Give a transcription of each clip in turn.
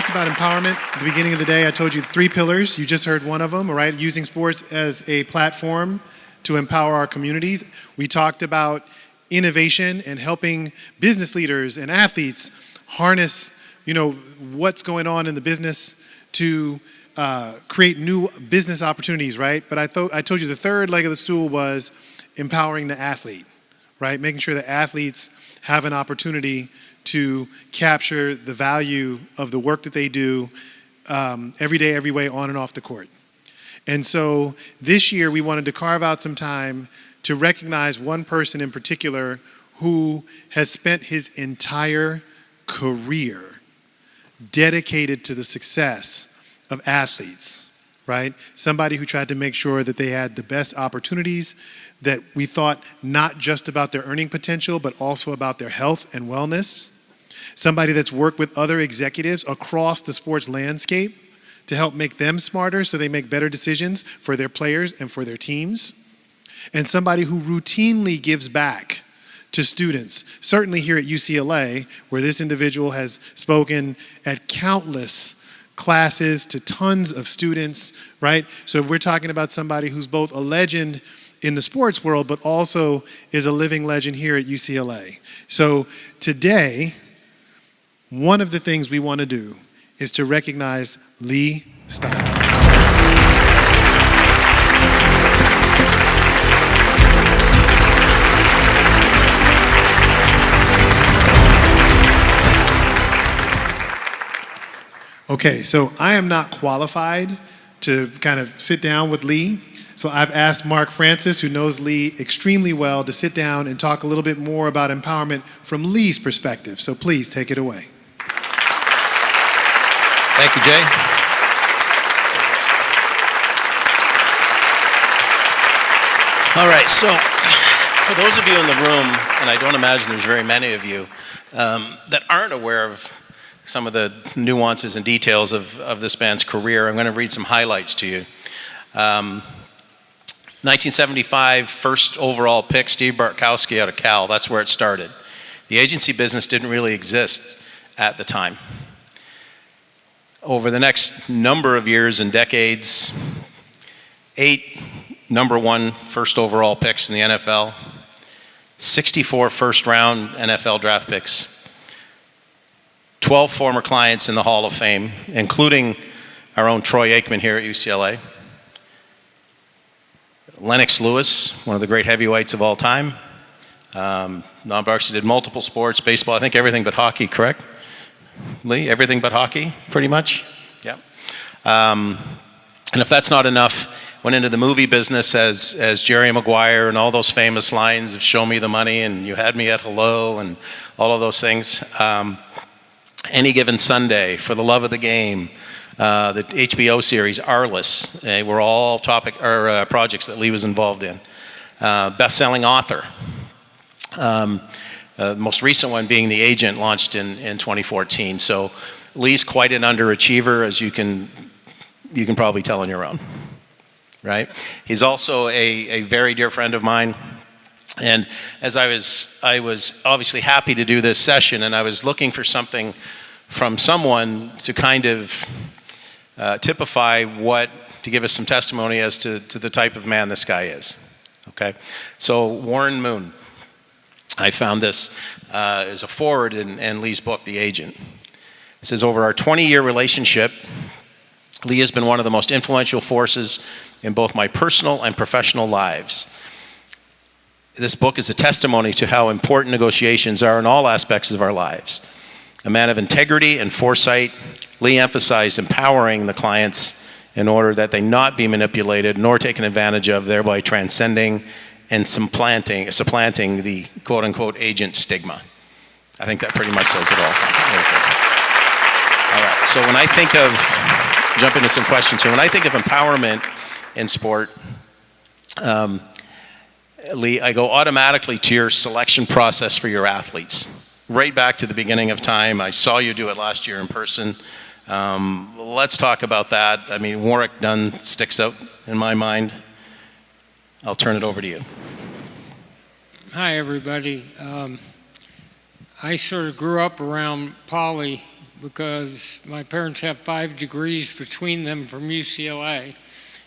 talked about empowerment at the beginning of the day. I told you 3 pillars. You just heard one of them, all right? Using sports as a platform to empower our communities. We talked about innovation and helping business leaders and athletes harness, what's going on in the business to create new business opportunities, right? But I told you the third leg of the stool was empowering the athlete, right? Making sure that athletes have an opportunity to capture the value of the work that they do every day, every way, on and off the court. And so this year we wanted to carve out some time to recognize one person in particular who has spent his entire career dedicated to the success of athletes, right? Somebody who tried to make sure that they had the best opportunities, that we thought not just about their earning potential, but also about their health and wellness. Somebody that's worked with other executives across the sports landscape to help make them smarter so they make better decisions for their players and for their teams. And somebody who routinely gives back to students, certainly here at UCLA, where this individual has spoken at countless classes to tons of students, right? So we're talking about somebody who's both a legend in the sports world, but also is a living legend here at UCLA. So today, one of the things we want to do is to recognize Lee Stein. Okay, so I am not qualified to kind of sit down with Lee. So I've asked Mark Francis, who knows Lee extremely well, to sit down and talk a little bit more about empowerment from Lee's perspective. So please take it away. Thank you, Jay. All right, so for those of you in the room, and I don't imagine there's very many of you, that aren't aware of some of the nuances and details of this man's career, I'm going to read some highlights to you. 1975, first overall pick, Steve Bartkowski out of Cal. That's where it started. The agency business didn't really exist at the time. Over the next number of years and decades, 8 number 1 first overall picks in the NFL, 64 first round NFL draft picks, 12 former clients in the Hall of Fame, including our own Troy Aikman here at UCLA, Lennox Lewis, one of the great heavyweights of all time. Non-varsity did multiple sports, baseball, I think everything but hockey, correct? Lee, everything but hockey, pretty much? Yeah. And if that's not enough, went into the movie business as Jerry Maguire and all those famous lines of "Show me the money" and "You had me at hello" and all of those things. Any Given Sunday, For the Love of the Game, the HBO series Arliss, were all projects that Lee was involved in. Best-selling author. The most recent one being The Agent, launched in 2014. So Lee's quite an underachiever, as you can probably tell on your own, right? He's also a very dear friend of mine. And as I was obviously happy to do this session, and I was looking for something from someone to kind of typify to give us some testimony as to the type of man this guy is, okay? So Warren Moon. I found this as a foreword in Lee's book, The Agent. It says, over our 20-year relationship, Lee has been one of the most influential forces in both my personal and professional lives. This book is a testimony to how important negotiations are in all aspects of our lives. A man of integrity and foresight, Lee emphasized empowering the clients in order that they not be manipulated nor taken advantage of, thereby transcending and supplanting the quote-unquote agent stigma. I think that pretty much says it all. All right, so when I think of, jump into some questions here. When I think of empowerment in sport, Lee, I go automatically to your selection process for your athletes. Right back to the beginning of time. I saw you do it last year in person. Let's talk about that. I mean, Warrick Dunn sticks out in my mind. I'll turn it over to you. Hi, everybody. I sort of grew up around Paulie because my parents have 5 degrees between them from UCLA.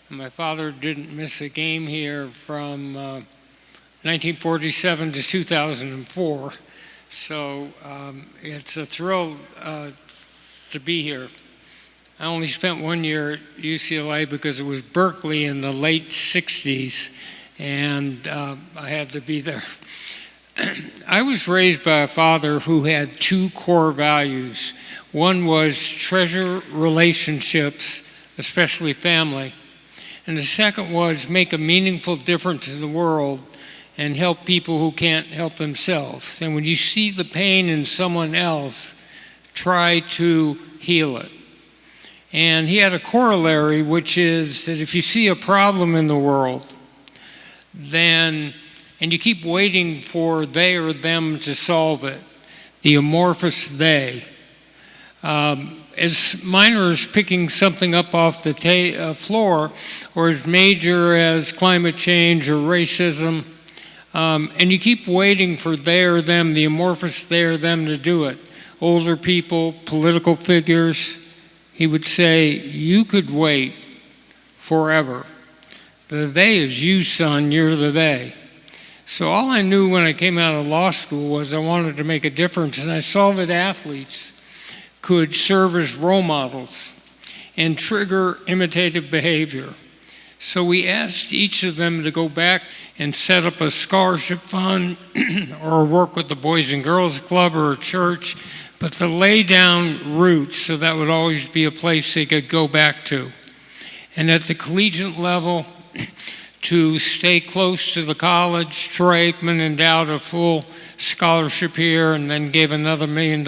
And my father didn't miss a game here from 1947 to 2004. So it's a thrill to be here. I only spent 1 year at UCLA because it was Berkeley in the late 60s, and I had to be there. I was raised by a father who had 2 core values. One was treasure relationships, especially family. And the second was make a meaningful difference in the world and help people who can't help themselves. And when you see the pain in someone else, try to heal it. And he had a corollary, which is that if you see a problem in the world, and you keep waiting for they or them to solve it, the amorphous they, as minor as picking something up off the floor, or as major as climate change or racism, and you keep waiting for they or them, the amorphous they or them to do it, older people, political figures, he would say, you could wait forever. The they is you, son, you're the they. So all I knew when I came out of law school was I wanted to make a difference, and I saw that athletes could serve as role models and trigger imitative behavior. So we asked each of them to go back and set up a scholarship fund or work with the Boys and Girls Club or a church, but to lay down roots so that would always be a place they could go back to. And at the collegiate level, to stay close to the college. Troy Aikman endowed a full scholarship here and then gave another $1 million.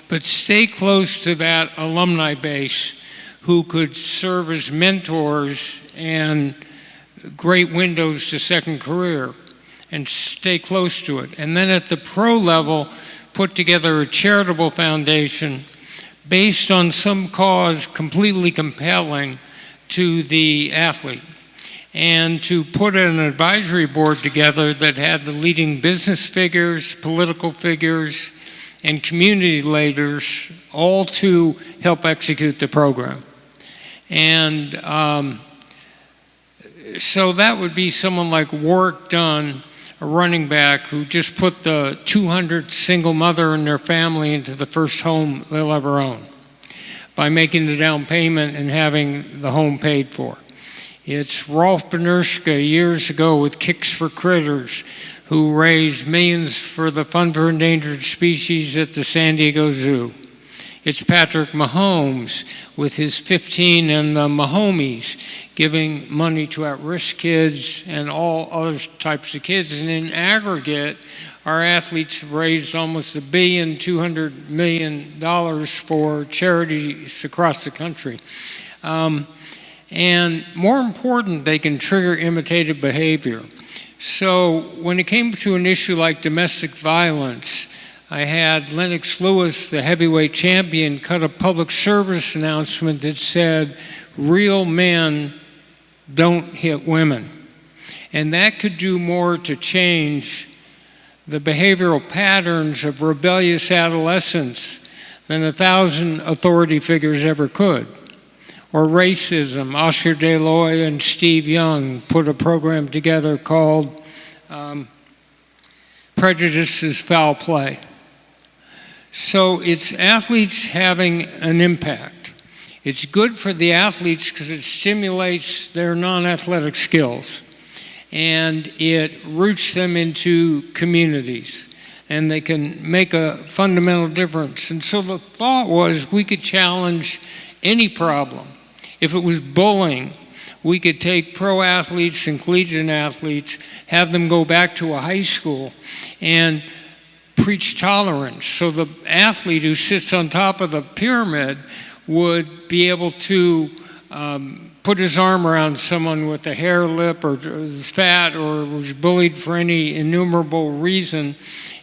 But stay close to that alumni base who could serve as mentors and great windows to second career, and stay close to it. And then at the pro level, put together a charitable foundation based on some cause completely compelling to the athlete, and to put an advisory board together that had the leading business figures, political figures, and community leaders, all to help execute the program. And so that would be someone like Warwick Dunn, a running back who just put the 200 single mother and their family into the first home they'll ever own by making the down payment and having the home paid for. It's Rolf Benerska years ago with Kicks for Critters, who raised millions for the Fund for Endangered Species at the San Diego Zoo. It's Patrick Mahomes with his 15 and the Mahomies, giving money to at-risk kids and all other types of kids. And in aggregate, our athletes have raised almost $1.2 billion for charities across the country. And more important, they can trigger imitative behavior. So when it came to an issue like domestic violence, I had Lennox Lewis, the heavyweight champion, cut a public service announcement that said, real men don't hit women. And that could do more to change the behavioral patterns of rebellious adolescents than 1,000 authority figures ever could. Or racism. Oscar De Loy and Steve Young put a program together called Prejudice is Foul Play. So it's athletes having an impact. It's good for the athletes because it stimulates their non-athletic skills, and it roots them into communities, and they can make a fundamental difference. And so the thought was we could challenge any problem. If it was bullying, we could take pro athletes and collegiate athletes, have them go back to a high school and preach tolerance. So the athlete who sits on top of the pyramid would be able to put his arm around someone with a hair lip or fat or was bullied for any innumerable reason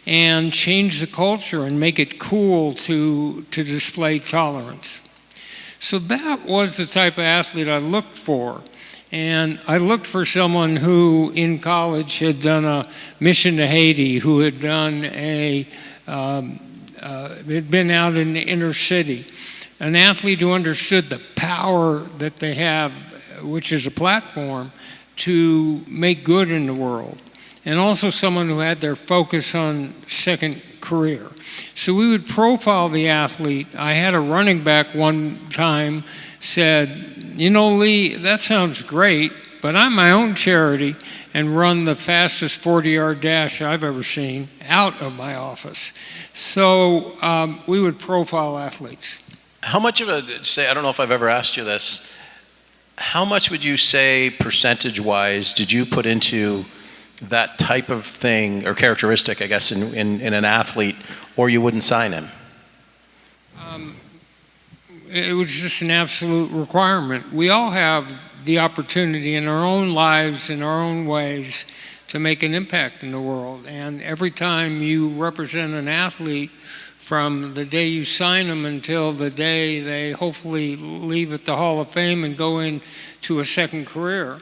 and change the culture and make it cool to display tolerance. So that was the type of athlete I looked for. And I looked for someone who in college had done a mission to Haiti, who had done a had been out in the inner city. An athlete who understood the power that they have, which is a platform, to make good in the world. And also someone who had their focus on second career. So we would profile the athlete. I had a running back one time said, you know, Lee, that sounds great, but I'm my own charity and run the fastest 40-yard dash I've ever seen out of my office. So we would profile athletes. How much of a, say, I don't know if I've ever asked you this, how much would you say percentage-wise did you put into that type of thing or characteristic, I guess, in an athlete, or you wouldn't sign him? It was just an absolute requirement. We all have the opportunity in our own lives, in our own ways, to make an impact in the world. And every time you represent an athlete, from the day you sign them until the day they hopefully leave at the Hall of Fame and go into a second career,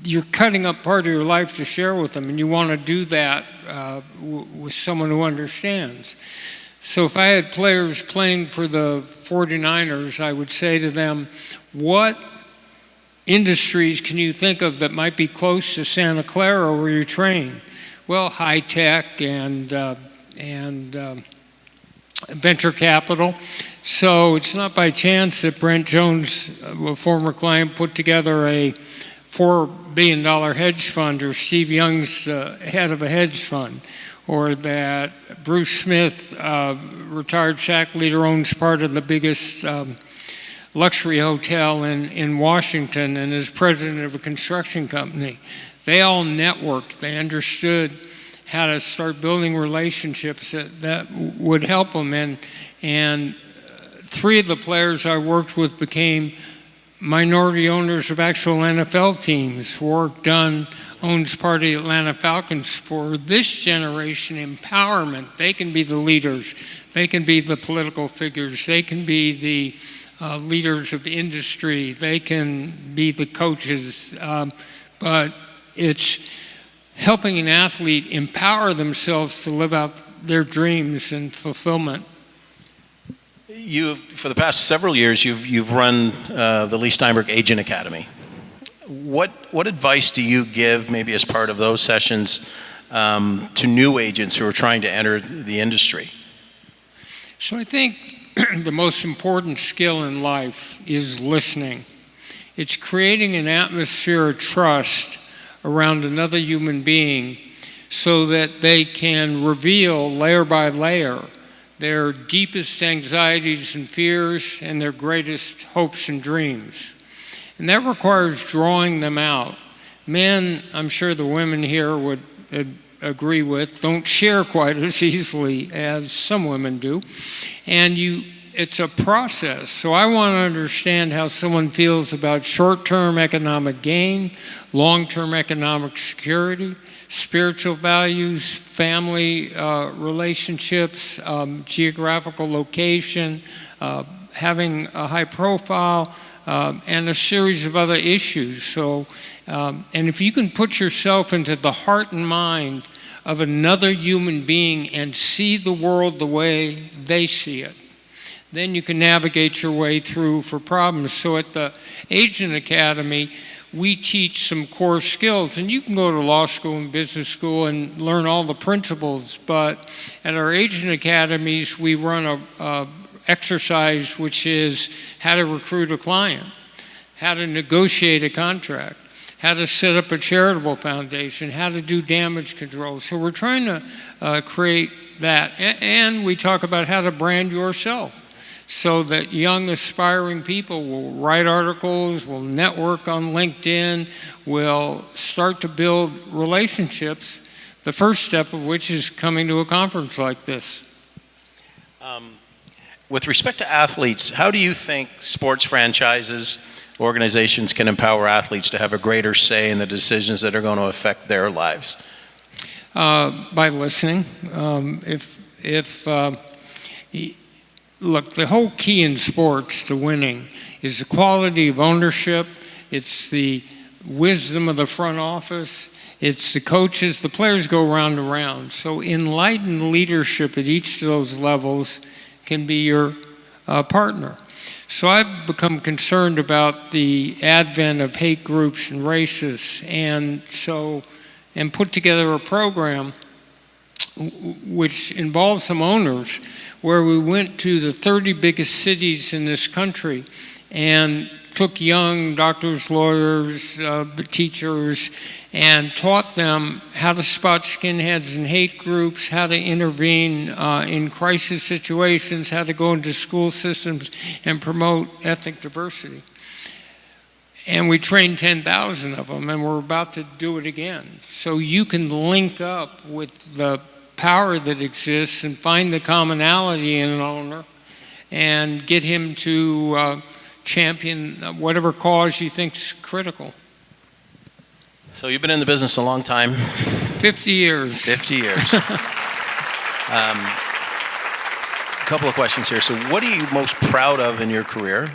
you're cutting up part of your life to share with them, and you want to do that with someone who understands. So if I had players playing for the 49ers, I would say to them, what industries can you think of that might be close to Santa Clara where you train? Well, high tech and venture capital. So it's not by chance that Brent Jones, a former client, put together a $4 billion hedge fund, or Steve Young's head of a hedge fund, or that Bruce Smith, retired SAC leader, owns part of the biggest luxury hotel in Washington and is president of a construction company. They all networked. They understood how to start building relationships that would help them. And three of the players I worked with became minority owners of actual NFL teams. Warwick Dunn owns part of the Atlanta Falcons. For this generation, empowerment, they can be the leaders, they can be the political figures, they can be the leaders of industry, they can be the coaches, but it's helping an athlete empower themselves to live out their dreams and fulfillment. For the past several years, you've run the Lee Steinberg Agent Academy. What advice do you give, maybe as part of those sessions, to new agents who are trying to enter the industry? So I think the most important skill in life is listening. It's creating an atmosphere of trust around another human being so that they can reveal layer by layer their deepest anxieties and fears and their greatest hopes and dreams. And that requires drawing them out. Men, I'm sure the women here would agree with, don't share quite as easily as some women do. And it's a process. So I want to understand how someone feels about short-term economic gain, long-term economic security, spiritual values, family relationships, geographical location, having a high profile, and a series of other issues. So, and if you can put yourself into the heart and mind of another human being and see the world the way they see it, then you can navigate your way through for problems. So at the Agent Academy, we teach some core skills, and you can go to law school and business school and learn all the principles, but at our Agent Academies, we run a exercise which is how to recruit a client, how to negotiate a contract, how to set up a charitable foundation, how to do damage control. So we're trying to create that, and we talk about how to brand yourself, so that young aspiring people will write articles, will network on LinkedIn, will start to build relationships, the first step of which is coming to a conference like this. With respect to athletes, how do you think sports franchises, organizations can empower athletes to have a greater say in the decisions that are going to affect their lives? By listening. Look, the whole key in sports to winning is the quality of ownership, it's the wisdom of the front office, It's the coaches, the players go round and round. So enlightened leadership at each of those levels can be your partner. So I've become concerned about the advent of hate groups and racists, and put together a program which involved some owners, where we went to the 30 biggest cities in this country and took young doctors, lawyers, teachers, and taught them how to spot skinheads and hate groups, how to intervene in crisis situations, how to go into school systems and promote ethnic diversity. And we trained 10,000 of them, and we're about to do it again. So you can link up with the power that exists and find the commonality in an owner and get him to champion whatever cause you think's critical. So you've been in the business a long time. 50 years. 50 years. A couple of questions here. So what are you most proud of in your career?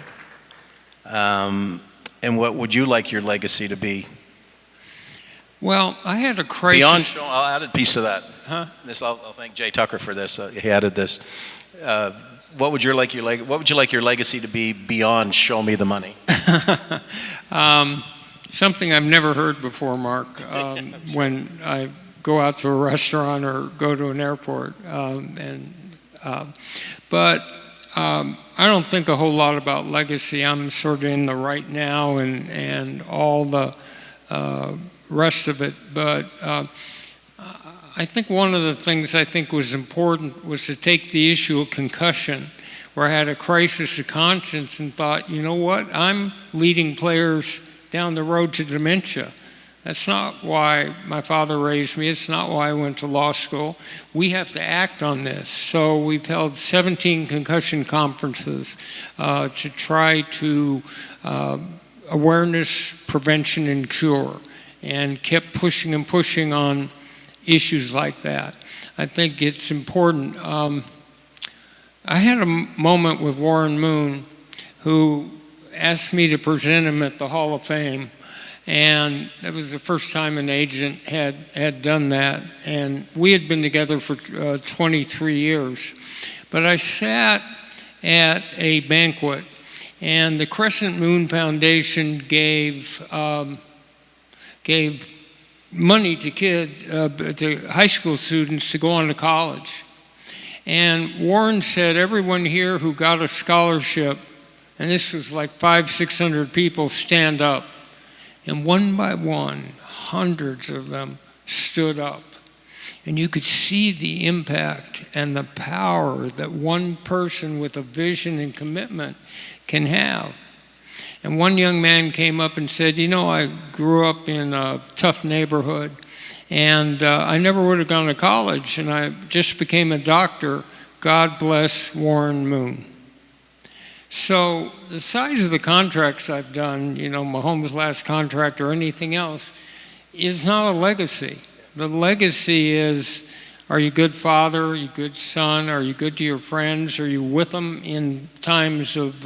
And what would you like your legacy to be? Well, I had a crisis. Beyond, I'll add a piece to that. Huh? I'll thank Jay Tucker for this. He added this. What would you like your legacy to be beyond "Show me the money"? Something I've never heard before, Mark. When I go out to a restaurant or go to an airport, but I don't think a whole lot about legacy. I'm sort of in the right now and all the rest of it. But I think one of the things I think was important was to take the issue of concussion, where I had a crisis of conscience and thought, you know what, I'm leading players down the road to dementia. That's not why my father raised me. It's not why I went to law school. We have to act on this. So we've held 17 concussion conferences to try to awareness, prevention, and cure, and kept pushing and pushing on issues like that. I think it's important. I had a moment with Warren Moon, who asked me to present him at the Hall of Fame, and that was the first time an agent had done that, and we had been together for 23 years. But I sat at a banquet, and the Crescent Moon Foundation gave money to kids, to high school students to go on to college. And Warren said, everyone here who got a scholarship, and this was like 500-600 people, stand up. And one by one, hundreds of them stood up. And you could see the impact and the power that one person with a vision and commitment can have. And one young man came up and said, you know, I grew up in a tough neighborhood, and I never would have gone to college, and I just became a doctor. God bless Warren Moon. So the size of the contracts I've done, you know, Mahomes' last contract or anything else, is not a legacy. The legacy is, are you a good father? Are you a good son? Are you good to your friends? Are you with them in times of,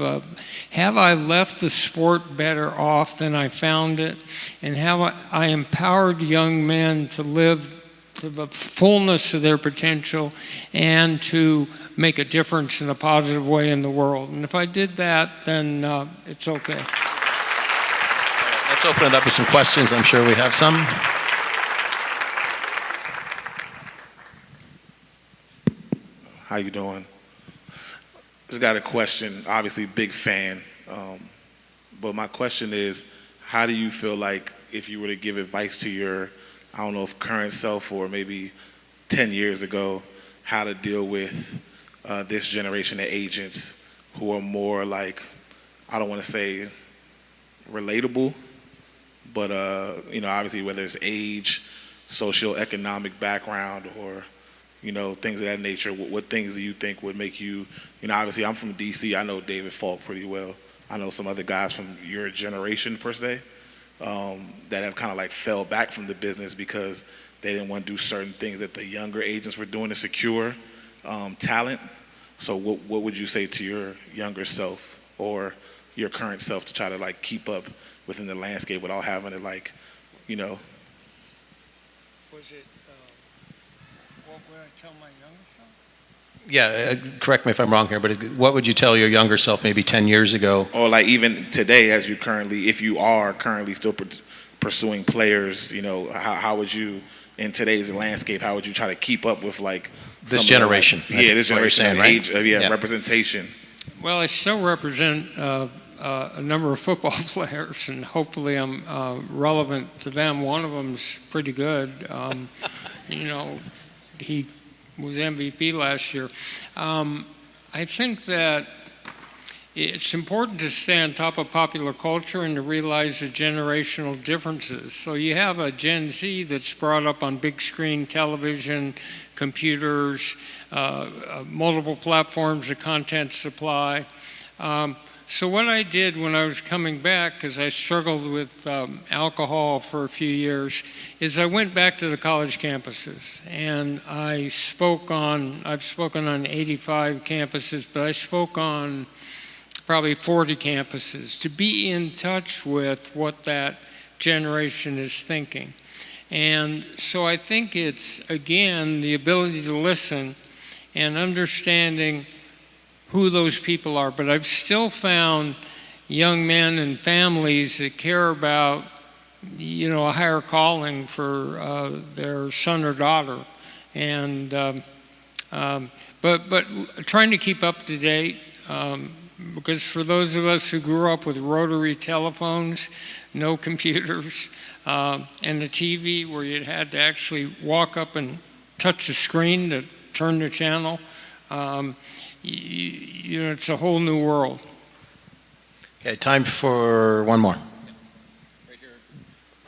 have I left the sport better off than I found it? And have I empowered young men to live to the fullness of their potential and to make a difference in a positive way in the world? And if I did that, then it's okay. Let's open it up with some questions. I'm sure we have some. How you doing? Just got a question. Obviously, big fan. But my question is, how do you feel like if you were to give advice to your, I don't know if current self or maybe 10 years ago, how to deal with this generation of agents who are more like, I don't want to say relatable, but you know, obviously whether it's age, socioeconomic background, or you know, things of that nature. What things do you think would make you, you know, obviously I'm from DC, I know David Falk pretty well. I know some other guys from your generation per se that have kind of like fell back from the business because they didn't want to do certain things that the younger agents were doing to secure talent. So what would you say to your younger self or your current self to try to like keep up within the landscape without having to like, you know? was it, what would I tell my younger self? Yeah, correct me if I'm wrong here, but what would you tell your younger self maybe 10 years ago? Or like even today, as you currently, if you are currently still pursuing players, you know, how would you, in today's landscape, how would you try to keep up with like This some of the, generation. like, yeah, this That's what you're generation saying, of right? age, Yeah. representation. Well, I still represent a number of football players, and hopefully I'm relevant to them. One of them's pretty good. You know, he was MVP last year. I think that it's important to stay on top of popular culture and to realize the generational differences. So you have a Gen Z that's brought up on big screen television, computers, multiple platforms of content supply. So what I did when I was coming back, because I struggled with alcohol for a few years, is I went back to the college campuses, and I've spoken on 85 campuses, but I spoke on probably 40 campuses to be in touch with what that generation is thinking. And so I think it's, again, the ability to listen and understanding who those people are. But I've still found young men and families that care about, you know, a higher calling for their son or daughter. And but trying to keep up to date, because for those of us who grew up with rotary telephones, no computers, and a TV where you had to actually walk up and touch the screen to turn the channel, you know, it's a whole new world. Okay, time for one more.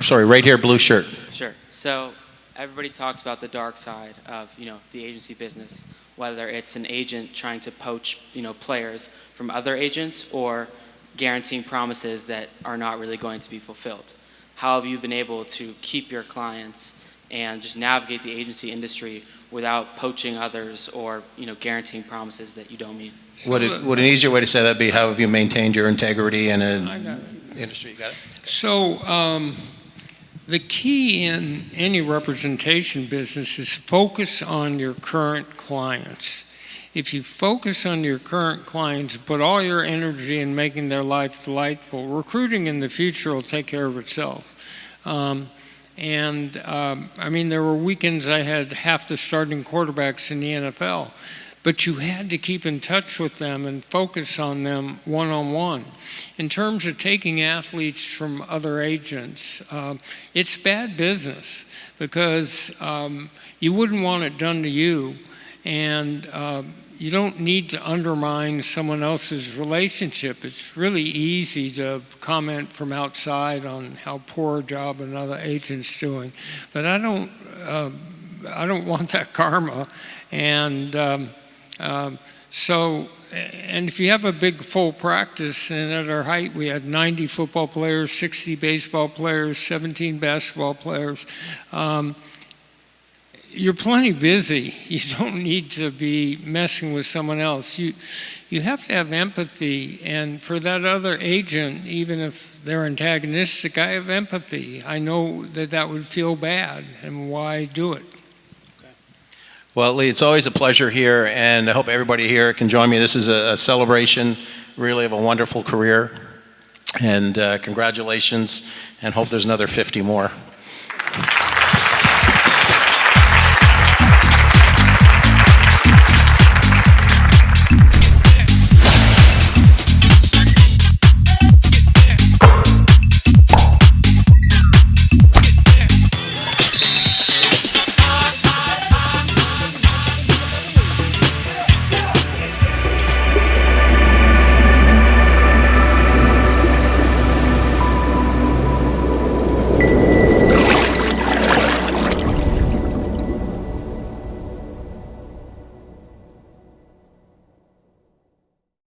Sorry, right here, blue shirt. Sure. So everybody talks about the dark side of, you know, the agency business, whether it's an agent trying to poach, you know, players from other agents or guaranteeing promises that are not really going to be fulfilled. How have you been able to keep your clients and just navigate the agency industry without poaching others or, you know, guaranteeing promises that you don't meet? Would an easier way to say that be, how have you maintained your integrity in an industry? You got it? So the key in any representation business is focus on your current clients. If you focus on your current clients, put all your energy in making their life delightful, recruiting in the future will take care of itself. I mean, there were weekends I had half the starting quarterbacks in the NFL, but you had to keep in touch with them and focus on them one-on-one. In terms of taking athletes from other agents, it's bad business because you wouldn't want it done to you, and you don't need to undermine someone else's relationship. It's really easy to comment from outside on how poor a job another agent's doing, but I don't want that karma. And and if you have a big full practice, and at our height we had 90 football players, 60 baseball players, 17 basketball players, you're plenty busy. You don't need to be messing with someone else. You have to have empathy, and for that other agent, even if they're antagonistic, I have empathy. I know that would feel bad, and why do it? Well, Lee, it's always a pleasure here, and I hope everybody here can join me. This is a celebration, really, of a wonderful career, and congratulations, and hope there's another 50 more.